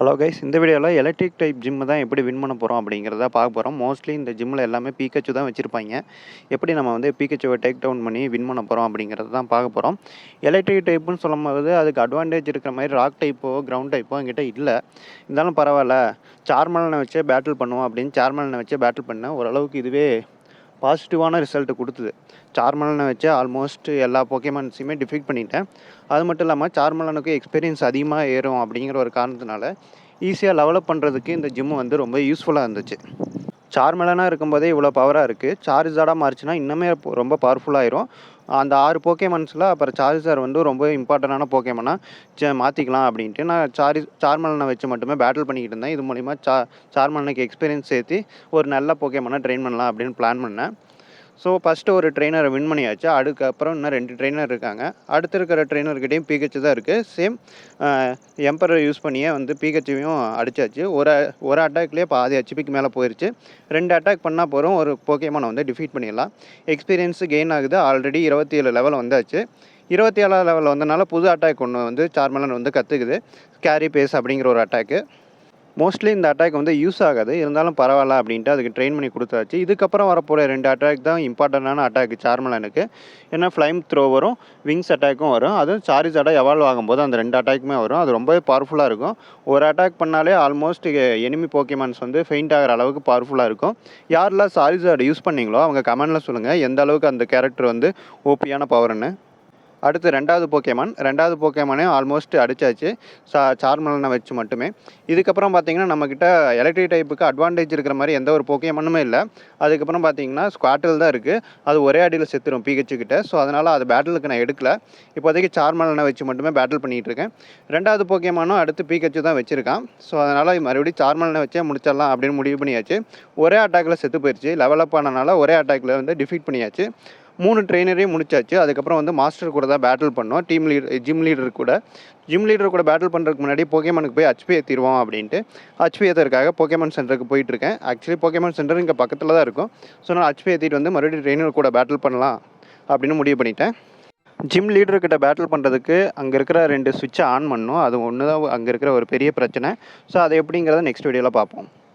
Hello guys, இந்த வீடியோவில் electric type gym தான் எப்படி வின் பண்ண போகிறோம் அப்படிங்கிறத பார்க்க போகிறோம். மோஸ்ட்லி இந்த ஜிம்மில் எல்லாமே பீக்கச்சு தான் வச்சுருப்பாங்க. எப்படி நம்ம வந்து பீக்கச்சுவை டேக் டவுன் பண்ணி வின் பண்ண போகிறோம் அப்படிங்கிறது தான் பார்க்க போகிறோம். எலக்ட்ரிக் டைப்புன்னு சொல்லும்போது அதுக்கு அட்வான்டேஜ் இருக்கிற மாதிரி ராக் டைப்போ கிரவுண்ட் டைப்போ என்கிட்ட இல்லை. இருந்தாலும் பரவாயில்ல, சார்மலனை வச்சே பேட்டில் பண்ணுவோம் அப்படின்னு சார்மலனை வச்சே பேட்டில் பண்ணேன். ஓரளவுக்கு இதுவே பாசிட்டிவான ரிசல்ட்டு கொடுத்தது. சார்மலனை வச்சு ஆல்மோஸ்ட் எல்லா போக்கேமான்ஸையுமே டிஃபீட் பண்ணிட்டேன். அது மட்டும் இல்லாமல் சார்மலனுக்கு எக்ஸ்பீரியன்ஸ் அதிகமாக ஏறும் அப்படிங்கிற ஒரு காரணத்தினால ஈஸியாக லெவலப் பண்ணுறதுக்கு இந்த ஜிம்மு வந்து ரொம்ப யூஸ்ஃபுல்லாக இருந்துச்சு. சார்மலனாக இருக்கும்போதே இவ்வளோ பவராக இருக்குது. சார்ஜார்டாக மாறிச்சுன்னா இன்னுமே ரொம்ப பவர்ஃபுல்லாகிடும். அந்த 6 போக்கேமான்ஸில் அப்புறம் சார்ஜர் வந்து ரொம்ப இம்பார்ட்டண்டான போக்கேமானாக மாற்றிக்கலாம் அப்படின்ட்டு நான் சார்மலனை வச்சு மட்டுமே பேட்டில் பண்ணிக்கிட்டு இருந்தேன். இது மூலிமா சார்மலனுக்கு எக்ஸ்பீரியன்ஸ் சேர்த்து ஒரு நல்ல போக்கேமானாக ட்ரெயின் பண்ணலாம் அப்படின்னு பிளான் பண்ணேன். ஸோ ஃபஸ்ட்டு ஒரு ட்ரெயினரை வின் பண்ணியாச்சு. அதுக்கப்புறம் இன்னும் 2 ட்ரெயினர் இருக்காங்க. அடுத்து இருக்கிற ட்ரெயினர்கிட்டையும் பீக்கச்சு தான் இருக்குது. சேம் எம்பரர் யூஸ் பண்ணியே வந்து பீக்கச்சுவையும் அடித்தாச்சு. ஒரு அட்டாக்லேயே பாதி ஹெச்பிக்கு மேலே போயிடுச்சு. 2 அட்டாக் பண்ணால் போகிறோம், ஒரு போக்கேமானை வந்து டிஃபீட் பண்ணிடலாம். எக்ஸ்பீரியன்ஸு கெயின் ஆகுது. ஆல்ரெடி 27 லெவல் வந்தாச்சு. 27ஆவது லெவலில் வந்தனால புது அட்டாக் ஒன்று வந்து சார்மலன் வந்து கற்றுக்குது. கேரி பேஸ் அப்படிங்கிற ஒரு அட்டாக்கு. மோஸ்ட்லி இந்த அட்டாக் வந்து யூஸ் ஆகாது, இருந்தாலும் பரவாயில்ல அப்படின்ட்டு அதுக்கு ட்ரெயின் பண்ணி கொடுத்தாச்சு. இதுக்கப்புறம் வரப்போகிற 2 அட்டாக் தான் இம்பார்ட்டண்டான அட்டாக் சார்மலனுக்கு. ஏன்னா ஃப்ளைம் த்ரோ வரும், விங்ஸ் அட்டாக்கும் வரும். அதுவும் சார்ஜார்டாக எவால்வ் ஆகும்போது அந்த 2 அட்டாக்குமே வரும். அது ரொம்பவே பவர்ஃபுல்லாக இருக்கும். ஒரு அட்டாக் பண்ணாலே ஆல்மோஸ்ட் எனிமி போக்கேமான்ஸ் வந்து ஃபெயிண்ட் ஆகிற அளவுக்கு பவர்ஃபுல்லாக இருக்கும். யாரெல்லாம் சார்ஜார்டு யூஸ் பண்ணீங்களோ அவங்க கமெண்டில் சொல்லுங்கள் எந்த அளவுக்கு அந்த கேரக்டர் வந்து ஓபியான பவர்னு. அடுத்து 2வது போக்கேமானையும் ஆல்மோஸ்ட் அடித்தாச்சு, சார்மலனை வச்சு மட்டுமே. இதுக்கப்புறம் பார்த்தீங்கன்னா நம்மக்கிட்ட எலக்ட்ரிக் டைப்புக்கு அட்வான்டேஜ் இருக்கிற மாதிரி எந்த ஒரு போக்கேமானுமே இல்லை. அதுக்கப்புறம் பார்த்தீங்கன்னா ஸ்குவாட்டில் தான் இருக்குது. அது ஒரே அடியில் செத்துரும் பீக்கச்சுக்கிட்ட. ஸோ அதனால் அது பேட்டிலுக்கு நான் எடுக்கல. இப்போதைக்கு சார்மலனை வச்சு மட்டுமே பேட்டில் பண்ணிகிட்டு இருக்கேன். 2வது போக்கேமானும் அடுத்து பீக்கச்சு தான் வச்சுருக்கான். ஸோ அதனால் மறுபடியும் சார்மலனை வச்சே முடிச்சிடலாம் அப்படின்னு முடிவு பண்ணியாச்சு. ஒரே அட்டாக்கில் செத்து போயிடுச்சு. லெவலப் ஆனனால ஒரே அட்டாக்கில் வந்து டிஃபீட் பண்ணியாச்சு. 3 ட்ரெயினரையும் முடிச்சாச்சு. அதுக்கப்புறம் வந்து மாஸ்டர் கூட தான் பேட்டில் பண்ணோம். ஜிம் லீடர் கூட பேட்டில் பண்ணுறதுக்கு முன்னாடி போக்கேமானுக்கு போய் ஹெச்பி ஏற்றிடுவோம் அப்படின்ட்டு ஹெச்பி ஏற்றுறதுக்காக போக்கேமான் சென்டருக்கு போயிட்டுருக்கேன். ஆக்சுவலி போக்கேமான் சென்டர் இங்கே பக்கத்தில் தான் இருக்கும். ஸோ நான் ஹெச்பி ஏற்றிட்டு வந்து மறுபடியும் ட்ரெயினர் கூட பேட்டில் பண்ணலாம் அப்படின்னு முடிவு பண்ணிட்டேன். ஜிம் லீடர்கிட்ட பேட்டில் பண்ணுறதுக்கு அங்கே இருக்கிற 2 சுவிட்சை ஆன் பண்ணணும். அது ஒன்று தான் அங்கே இருக்கிற ஒரு பெரிய பிரச்சனை. ஸோ அது எப்படிங்கிறத நெக்ஸ்ட் வீடியோவில் பார்ப்போம்.